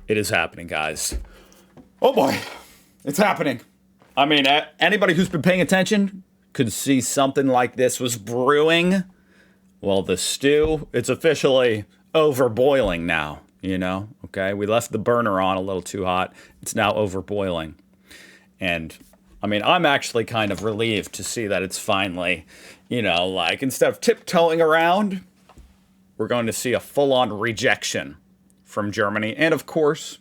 It is happening, guys. Oh boy, it's happening. I mean, anybody who's been paying attention could see something like this was brewing. Well, the stew, it's officially overboiling now, you know? Okay, we left the burner on a little too hot. It's now overboiling. And, I mean, I'm actually kind of relieved to see that it's finally, you know, like, instead of tiptoeing around, we're going to see a full-on rejection from Germany. And, of course,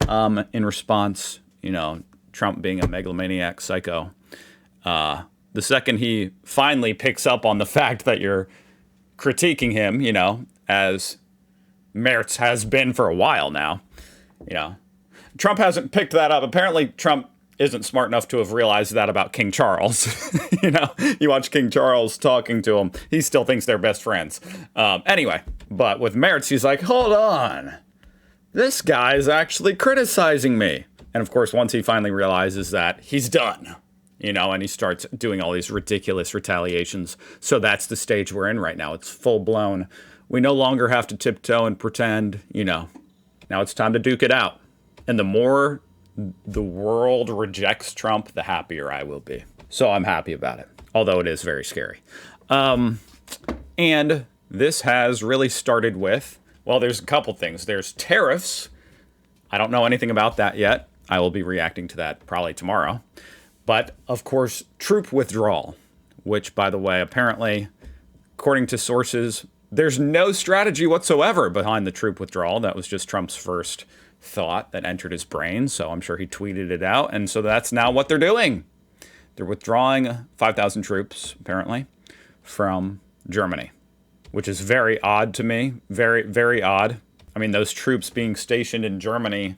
in response, you know, Trump being a megalomaniac psycho, the second he finally picks up on the fact that you're critiquing him, you know, as Merz has been for a while now, you know, Trump hasn't picked that up. Apparently, Trump isn't smart enough to have realized that about King Charles. You know, you watch King Charles talking to him, he still thinks they're best friends. Anyway, but with Merz, he's like, hold on, this guy's actually criticizing me. And of course, once he finally realizes that, he's done, you know, and he starts doing all these ridiculous retaliations. So that's the stage we're in right now. It's full blown. We no longer have to tiptoe and pretend, you know, now it's time to duke it out. And the more the world rejects Trump, the happier I will be. So I'm happy about it, although it is very scary. And this has really started with, well, there's a couple things. There's tariffs. I don't know anything about that yet. I will be reacting to that probably tomorrow. But, of course, troop withdrawal, which, by the way, apparently, according to sources, there's no strategy whatsoever behind the troop withdrawal. That was just Trump's first thought that entered his brain, so I'm sure he tweeted it out, and so that's now what they're doing. They're withdrawing 5,000 troops, apparently, from Germany, which is very odd to me. Very, very odd. I mean, those troops being stationed in Germany,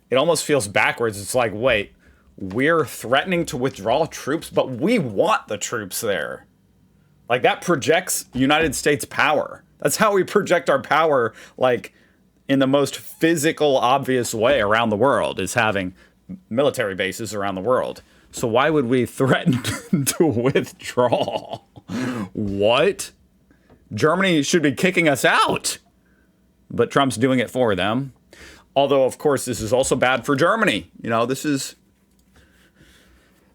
it almost feels backwards. It's like, wait, we're threatening to withdraw troops, but we want the troops there. Like, that projects United States power. That's how we project our power, like, in the most physical, obvious way around the world, is having military bases around the world. So why would we threaten to withdraw? What? Germany should be kicking us out. But Trump's doing it for them. Although, of course, this is also bad for Germany. You know, this is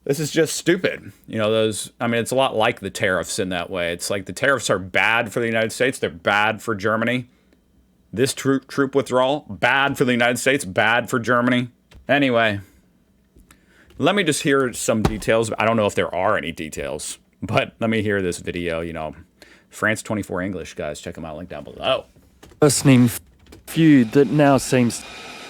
just stupid. You know, I mean, it's a lot like the tariffs in that way. It's like the tariffs are bad for the United States. They're bad for Germany. This troop withdrawal, bad for the United States, bad for Germany. Anyway, let me just hear some details. I don't know if there are any details, but let me hear this video. You know, France 24 English, guys. Check them out. Link down below. Worsening feud that now seems...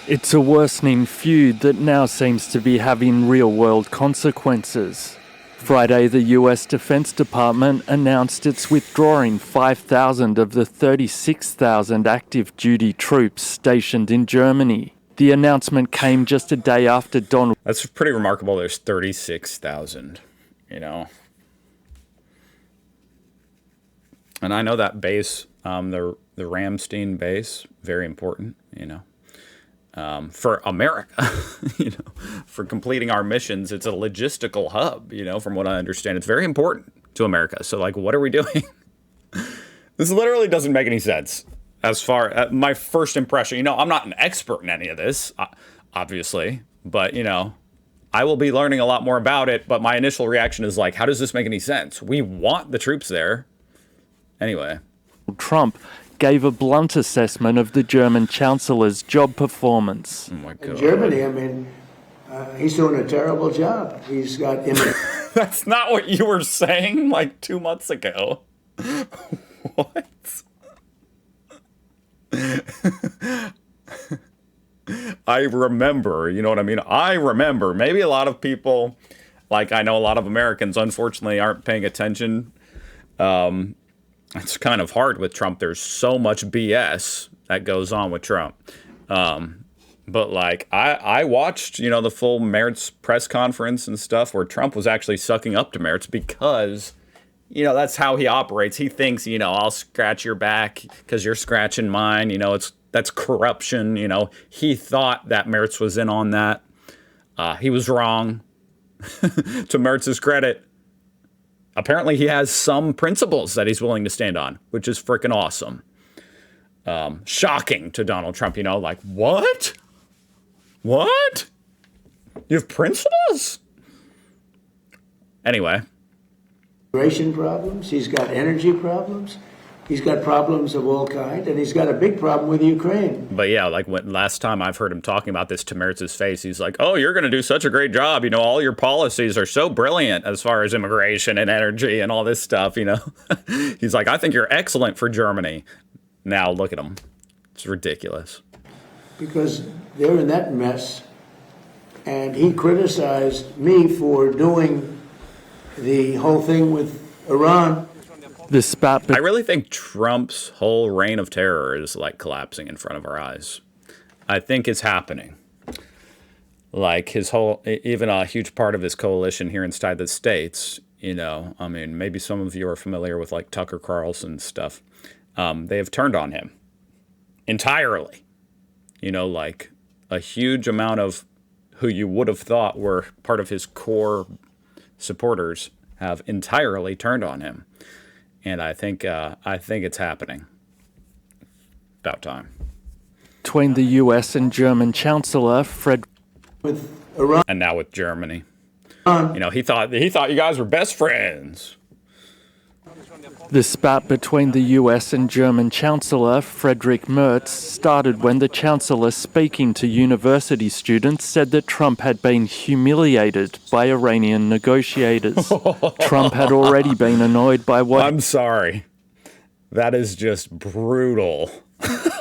It's a worsening feud that now seems to be having real-world consequences. Friday, the US Defense Department announced it's withdrawing 5,000 of the 36,000 active duty troops stationed in Germany. The announcement came just a day after Donald... That's pretty remarkable. There's 36,000, you know. And I know that base, the Ramstein base, very important, you know. For America, you know, for completing our missions. It's a logistical hub, you know, from what I understand. It's very important to America. So, like, what are we doing? This literally doesn't make any sense as far as my first impression. You know, I'm not an expert in any of this, obviously, but, you know, I will be learning a lot more about it. But my initial reaction is like, how does this make any sense? We want the troops there. Anyway. Trump gave a blunt assessment of the German Chancellor's job performance. Oh my God. In Germany, I mean, he's doing a terrible job. He's got... That's not what you were saying like 2 months ago. What? I remember, you know what I mean? I remember. Maybe a lot of people, like I know a lot of Americans, unfortunately, aren't paying attention. It's kind of hard with Trump. There's so much BS that goes on with Trump. But like I watched, you know, the full Merz press conference and stuff where Trump was actually sucking up to Merz because, you know, that's how he operates. He thinks, you know, I'll scratch your back because you're scratching mine. You know, that's corruption. You know, he thought that Merz was in on that. He was wrong. To Merz's credit, apparently he has some principles that he's willing to stand on, which is freaking awesome. Shocking to Donald Trump, you know, like, what? What? You have principles? Anyway. Immigration problems. He's got energy problems. He's got problems of all kinds, and he's got a big problem with Ukraine. But yeah, like when last time I've heard him talking about this to Merz's face, he's like, oh, you're going to do such a great job. You know, all your policies are so brilliant as far as immigration and energy and all this stuff, you know. He's like, I think you're excellent for Germany. Now look at him. It's ridiculous. Because they're in that mess, and he criticized me for doing the whole thing with Iran. I really think Trump's whole reign of terror is like collapsing in front of our eyes. I think it's happening. Like his whole, even a huge part of his coalition here inside the States, you know, I mean, maybe some of you are familiar with like Tucker Carlson stuff. They have turned on him entirely. You know, like a huge amount of who you would have thought were part of his core supporters have entirely turned on him. And I think it's happening. About time. Between the US and German Chancellor Fred with Iran. And now with Germany. You know, he thought you guys were best friends. The spat between the US and German Chancellor Friedrich Merz started when the Chancellor, speaking to university students, said that Trump had been humiliated by Iranian negotiators. Trump had already been annoyed by what... I'm sorry. That is just brutal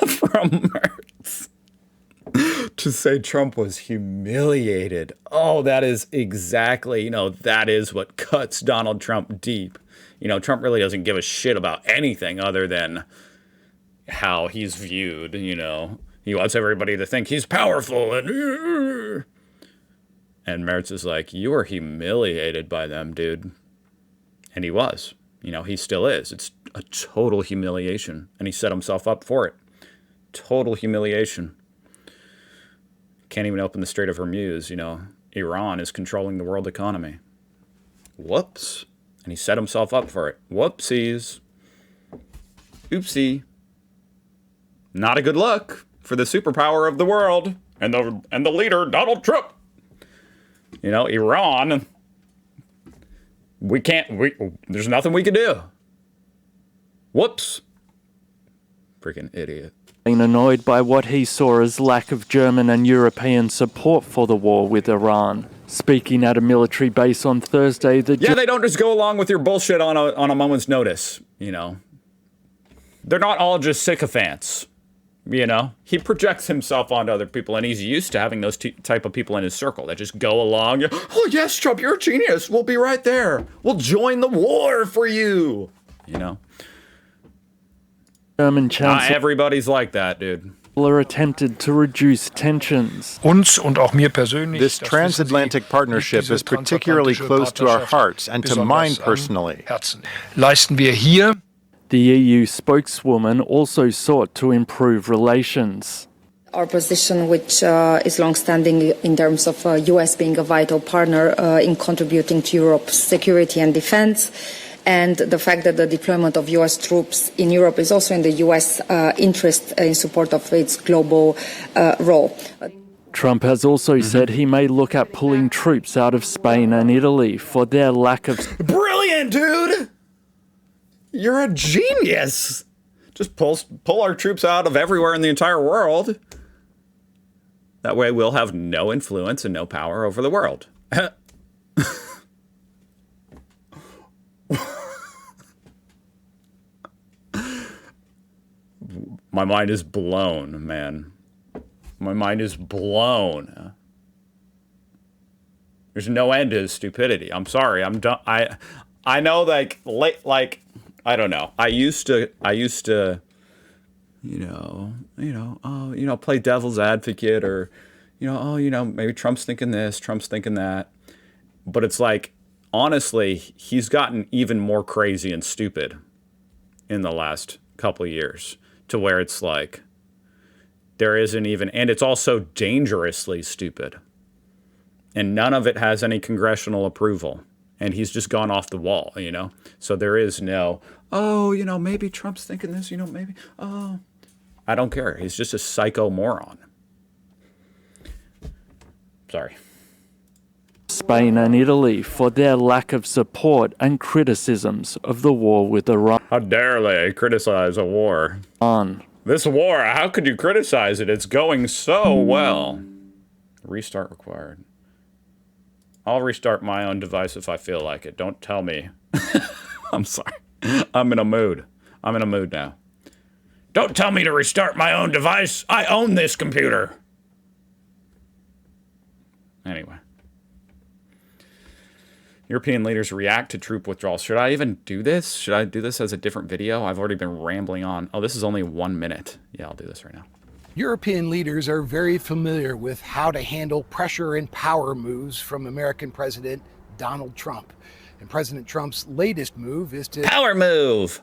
from Merz. To say Trump was humiliated. Oh, that is exactly, you know, that is what cuts Donald Trump deep. You know, Trump really doesn't give a shit about anything other than how he's viewed, you know. He wants everybody to think he's powerful and Merz is like, you were humiliated by them, dude. And he was. You know, he still is. It's a total humiliation. And he set himself up for it. Total humiliation. Can't even open the Strait of Hormuz, you know. Iran is controlling the world economy. Whoops. And he set himself up for it. Whoopsies. Oopsie. Not a good look for the superpower of the world and the leader, Donald Trump. You know, Iran. There's nothing we can do. Whoops. Freaking idiot. Being annoyed by what he saw as lack of German and European support for the war with Iran. Speaking at a military base on Thursday, they don't just go along with your bullshit on a moment's notice, you know. They're not all just sycophants, you know. He projects himself onto other people, and he's used to having those type of people in his circle that just go along. Oh, yes, Trump, you're a genius. We'll be right there. We'll join the war for you, you know. German Chancellor. Not everybody's like that, dude. Attempted to reduce tensions. This transatlantic partnership is particularly close to our hearts and to mine personally. The EU spokeswoman also sought to improve relations. Our position, which is long-standing in terms of US being a vital partner in contributing to Europe's security and defense, and the fact that the deployment of US troops in Europe is also in the US interest in support of its global role. Trump has also said he may look at pulling troops out of Spain and Italy for their lack of... Brilliant, dude! You're a genius! Just pull our troops out of everywhere in the entire world. That way we'll have no influence and no power over the world. My mind is blown, man. My mind is blown. There's no end to his stupidity. I'm sorry. I'm done. I know, like I don't know. I used to, play devil's advocate, or, maybe Trump's thinking this, Trump's thinking that. But it's like, honestly, he's gotten even more crazy and stupid in the last couple of years, to where it's like, there isn't even, and it's also dangerously stupid. And none of it has any congressional approval. And he's just gone off the wall, you know? So there is no, maybe Trump's thinking this, maybe, I don't care. He's just a psycho moron. Sorry. Spain and Italy for their lack of support and criticisms of the war with Iran. How dare they criticize a war? This war, how could you criticize it? It's going so well. Restart required. I'll restart my own device if I feel like it. Don't tell me. I'm sorry. I'm in a mood. I'm in a mood now. Don't tell me to restart my own device. I own this computer. Anyway. European leaders react to troop withdrawal. Should I even do this? Should I do this as a different video? I've already been rambling on. Oh, this is only 1 minute. Yeah, I'll do this right now. European leaders are very familiar with how to handle pressure and power moves from American President Donald Trump. And President Trump's latest move is to... Power move!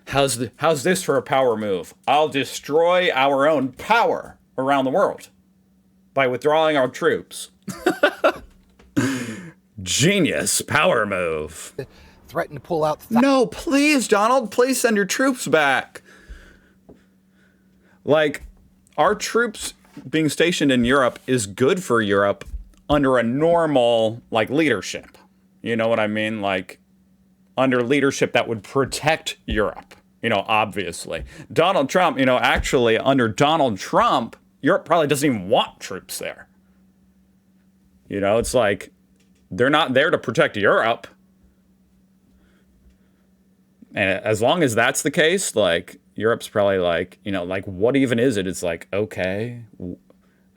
How's this for a power move? I'll destroy our own power around the world by withdrawing our troops. Genius power move. Threaten to pull out... No, please, Donald, please send your troops back. Like, our troops being stationed in Europe is good for Europe under a normal, like, leadership. You know what I mean? Like, under leadership that would protect Europe, you know, obviously. Donald Trump, you know, actually, under Donald Trump, Europe probably doesn't even want troops there. You know, it's like... They're not there to protect Europe. And as long as that's the case, like, Europe's probably like, you know, like, what even is it? It's like, okay,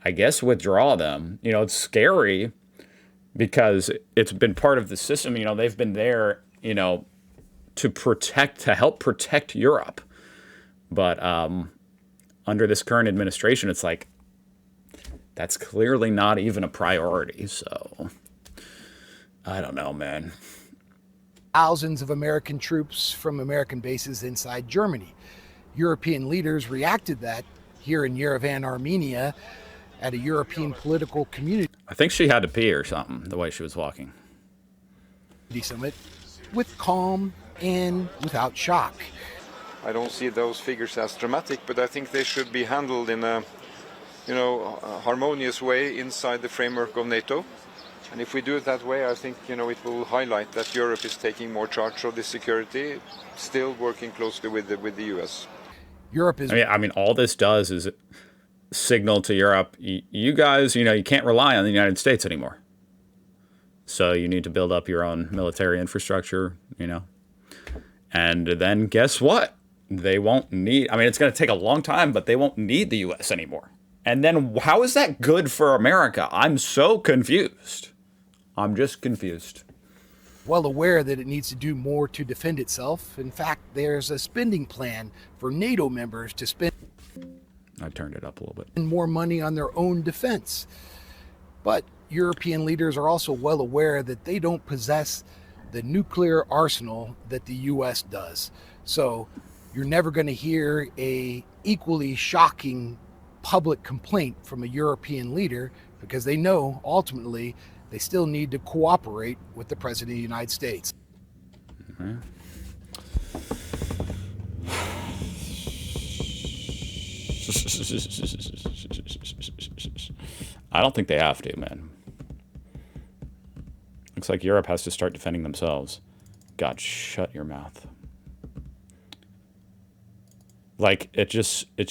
I guess withdraw them. You know, it's scary because it's been part of the system. You know, they've been there, you know, to help protect Europe. But under this current administration, it's like, that's clearly not even a priority, so... I don't know, man. Thousands of American troops from American bases inside Germany. European leaders reacted that here in Yerevan, Armenia, at a European political community. I think she had to pee or something, the way she was walking. Summit with calm and without shock. I don't see those figures as dramatic, but I think they should be handled in a, you know, a harmonious way inside the framework of NATO. And if we do it that way, I think, you know, it will highlight that Europe is taking more charge of the security, still working closely with the US. Europe is... I mean, all this does is signal to Europe, you guys, you know, you can't rely on the United States anymore. So you need to build up your own military infrastructure, you know. And then guess what? They won't need... I mean, it's going to take a long time, but they won't need the US anymore. And then how is that good for America? I'm so confused. I'm just confused. Well aware that it needs to do more to defend itself. In fact, there's a spending plan for NATO members to spend... I turned it up a little bit. ...more money on their own defense. But European leaders are also well aware that they don't possess the nuclear arsenal that the US does. So you're never going to hear a equally shocking public complaint from a European leader, because they know ultimately they still need to cooperate with the President of the United States. Mm-hmm. I don't think they have to, man. Looks like Europe has to start defending themselves. God, shut your mouth. Like, it's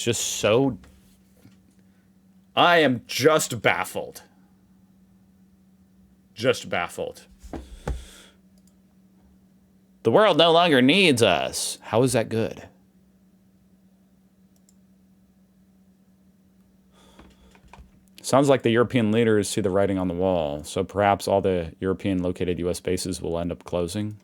just so... I am just baffled. Just baffled. The world no longer needs us. How is that good? Sounds like the European leaders see the writing on the wall, so perhaps all the European located US bases will end up closing.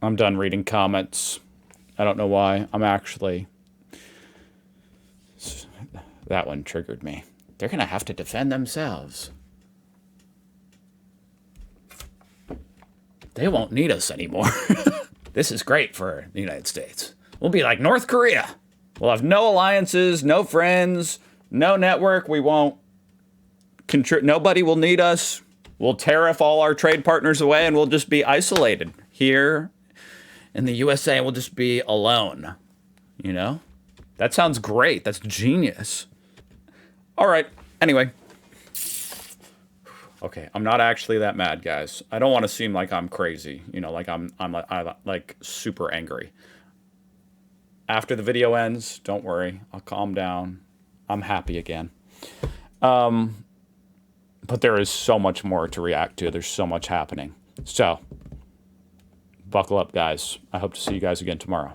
I'm done reading comments. I don't know why. I'm actually... That one triggered me. They're going to have to defend themselves. They won't need us anymore. This is great for the United States. We'll be like North Korea. We'll have no alliances, no friends, no network. We won't... Nobody will need us. We'll tariff all our trade partners away and we'll just be isolated here in the USA. We'll just be alone. you know? That sounds great. That's genius. All right. Anyway. Okay, I'm not actually that mad, guys. I don't want to seem like I'm crazy, you know, like I'm like super angry. After the video ends, don't worry, I'll calm down. I'm happy again. But there is so much more to react to. There's so much happening. So, buckle up, guys. I hope to see you guys again tomorrow.